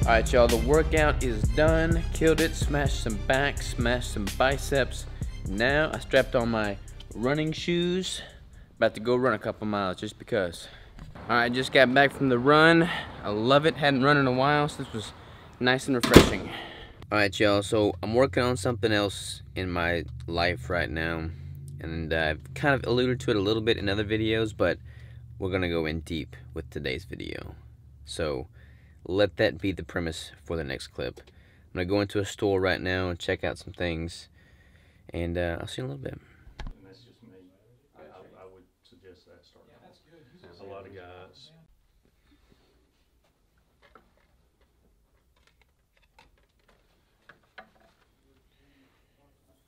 Alright y'all, the workout is done. Killed it, smashed some back, smashed some biceps. Now I strapped on my running shoes. About to go run a couple miles just because. Alright, just got back from the run. I love it, hadn't run in a while, so this was nice and refreshing. Alright y'all, so I'm working on something else in my life right now. And I've kind of alluded to it a little bit in other videos, but we're gonna go in deep with today's video. So let that be the premise for the next clip. I'm gonna go into a store right now and check out some things, and I'll see you in a little bit. And that's just me. I would suggest that starting. Yeah, that's good. There's a lot of guys.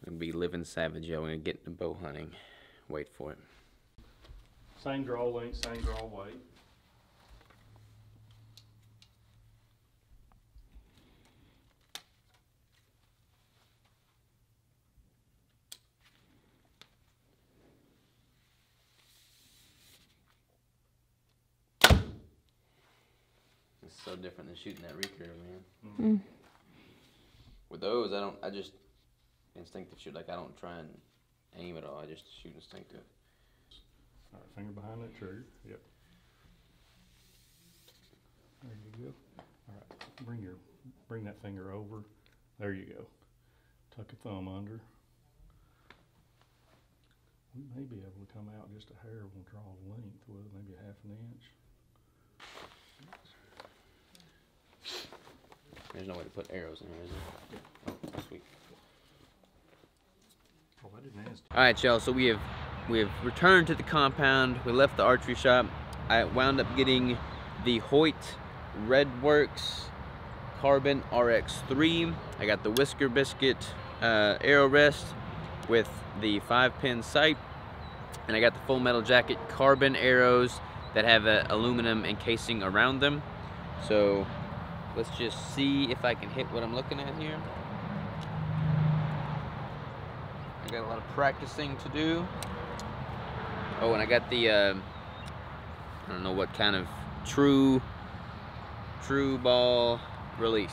I'm gonna be living savage, yo. I'm gonna get into bow hunting. Wait for it. Same draw length, same draw weight. It's so different than shooting that recurve, man. Mm. With those, I just instinctive shoot. Like, I don't try and aim at all. I just shoot instinctive. All right, finger behind that trigger. Yep. There you go. All right, bring that finger over. There you go. Tuck your thumb under. We may be able to come out just a hair. We'll draw length with maybe a half an inch. There's no way to put arrows in here, is there? Oh, sweet. Oh, I didn't ask. All right, y'all. So we have returned to the compound. We left the archery shop. I wound up getting the Hoyt Redworks Carbon RX3. I got the Whisker Biscuit arrow rest with the 5-pin sight, and I got the Full Metal Jacket carbon arrows that have an aluminum encasing around them. So let's just see if I can hit what I'm looking at here. I got a lot of practicing to do. Oh, and I got the, I don't know what kind of true ball release.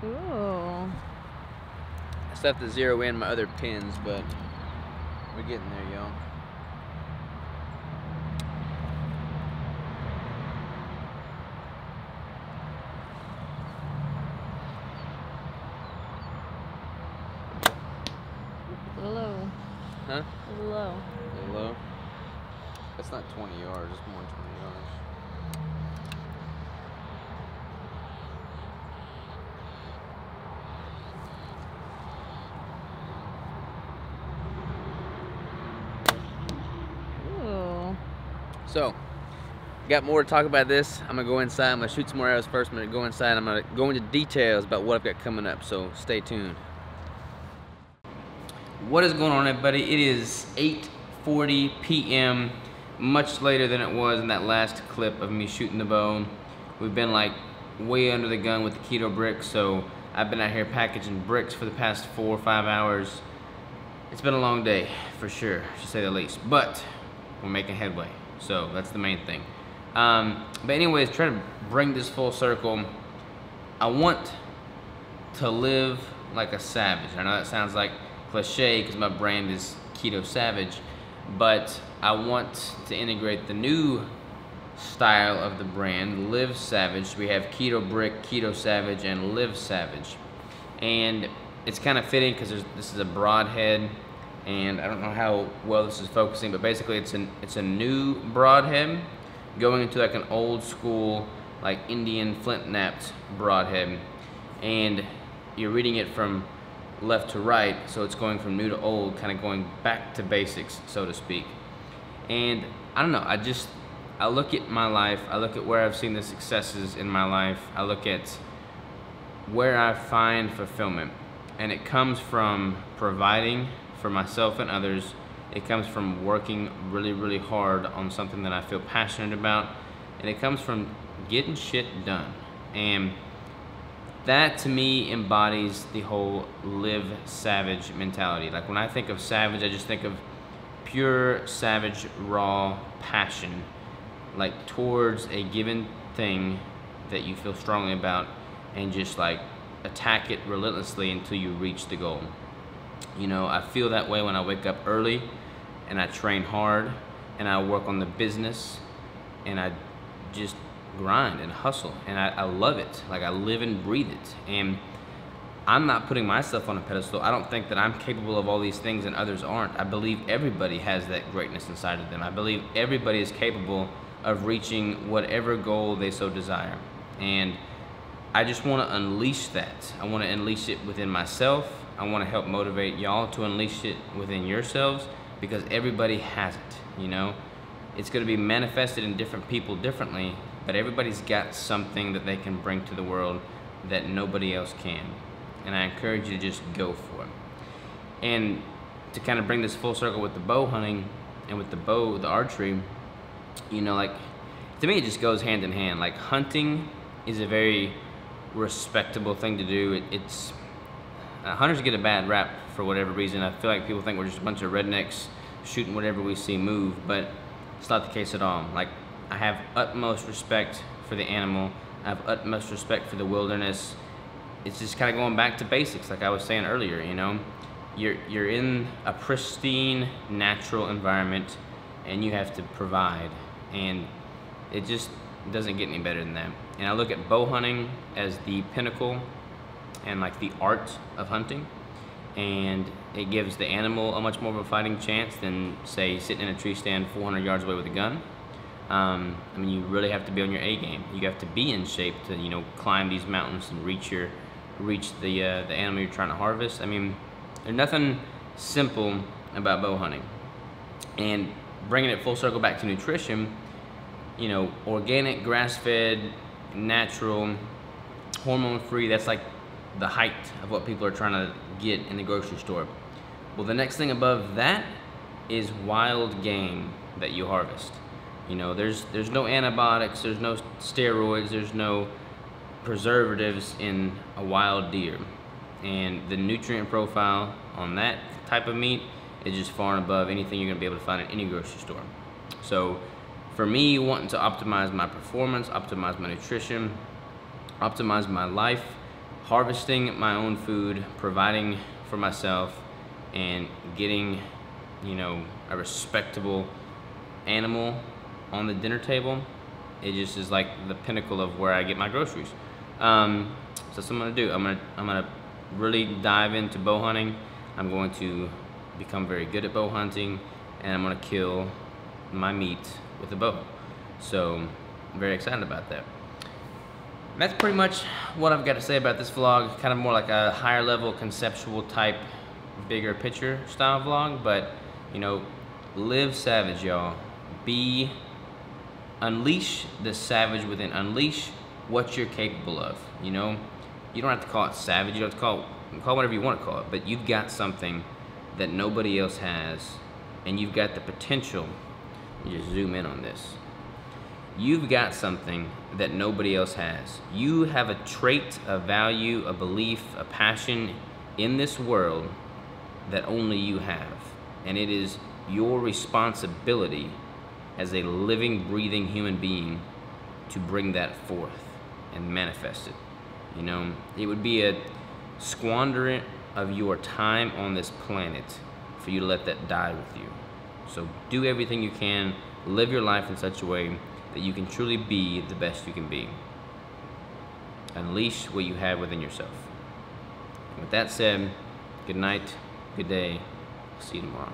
Ooh. I still have to zero in my other pins, but we're getting there, y'all. A little low. Huh? A little low. A little low? That's not 20 yards, it's more than 20 yards. So, got more to talk about this. I'm gonna go inside, I'm gonna shoot some more arrows first. I'm gonna go inside, I'm gonna go into details about what I've got coming up, so stay tuned. What is going on, everybody? It is 8:40 p.m., much later than it was in that last clip of me shooting the bow. We've been like way under the gun with the keto bricks, so I've been out here packaging bricks for the past 4 or 5 hours. It's been a long day, for sure, to say the least, but we're making headway. So that's the main thing. But anyways, try to bring this full circle. I want to live like a savage. I know that sounds like cliche because my brand is Keto Savage, but I want to integrate the new style of the brand, Live Savage. We have Keto Brick, Keto Savage, and Live Savage. And it's kind of fitting because this is a broadhead, and I don't know how well this is focusing, but basically it's a new broadhead going into like an old school, like Indian flint-knapped broadhead. And you're reading it from left to right, so it's going from new to old, kind of going back to basics, so to speak. And I don't know, I look at my life, I look at where I've seen the successes in my life, I look at where I find fulfillment, and it comes from providing for myself and others. It comes from working really, really hard on something that I feel passionate about, and it comes from getting shit done. And that to me embodies the whole live savage mentality. Like when I think of savage, I just think of pure savage raw passion, like towards a given thing that you feel strongly about, and just like attack it relentlessly until you reach the goal. You know, I feel that way when I wake up early and I train hard and I work on the business and I just grind and hustle, and I love it. Like I live and breathe it. And I'm not putting myself on a pedestal. I don't think that I'm capable of all these things and others aren't. I believe everybody has that greatness inside of them. I believe everybody is capable of reaching whatever goal they so desire. And I just want to unleash that. I want to unleash it within myself. I want to help motivate y'all to unleash it within yourselves, because everybody has it, you know? It's going to be manifested in different people differently, but everybody's got something that they can bring to the world that nobody else can. And I encourage you to just go for it. And to kind of bring this full circle with the bow hunting and with the bow, the archery, you know, like, to me it just goes hand in hand. Like hunting is a very respectable thing to do. It's hunters get a bad rap for whatever reason. I feel like people think we're just a bunch of rednecks shooting whatever we see move, but it's not the case at all. Like, I have utmost respect for the animal. I have utmost respect for the wilderness. It's just kind of going back to basics, like I was saying earlier, you know? You're in a pristine, natural environment, and you have to provide. And it just doesn't get any better than that. And I look at bow hunting as the pinnacle and like the art of hunting. And it gives the animal a much more of a fighting chance than, say, sitting in a tree stand 400 yards away with a gun. I mean, you really have to be on your A game. You have to be in shape to, you know, climb these mountains and reach the animal you're trying to harvest. I mean, there's nothing simple about bow hunting. And bringing it full circle back to nutrition, you know, organic, grass-fed, natural, hormone-free, that's like the height of what people are trying to get in the grocery store. Well, the next thing above that is wild game that you harvest. You know, there's no antibiotics, there's no steroids, there's no preservatives in a wild deer. And the nutrient profile on that type of meat is just far and above anything you're gonna be able to find in any grocery store. So for me, wanting to optimize my performance, optimize my nutrition, optimize my life, harvesting my own food, providing for myself, and getting, you know, a respectable animal on the dinner table, it just is like the pinnacle of where I get my groceries. So that's what I'm gonna do. I'm gonna really dive into bow hunting. I'm going to become very good at bow hunting, and I'm gonna kill my meat with a bow. So I'm very excited about that. And that's pretty much what I've got to say about this vlog. Kind of more like a higher level conceptual type, bigger picture style vlog, but you know, live savage, y'all. Unleash the savage within. Unleash what you're capable of, you know? You don't have to call it savage, you don't have to call it whatever you want to call it, but you've got something that nobody else has, and you've got the potential. Let me just zoom in on this. You've got something that nobody else has. You have a trait, a value, a belief, a passion in this world that only you have. And it is your responsibility as a living, breathing human being to bring that forth and manifest it. You know, it would be a squandering of your time on this planet for you to let that die with you. So do everything you can, live your life in such a way that you can truly be the best you can be. Unleash what you have within yourself. With that said, good night, good day, see you tomorrow.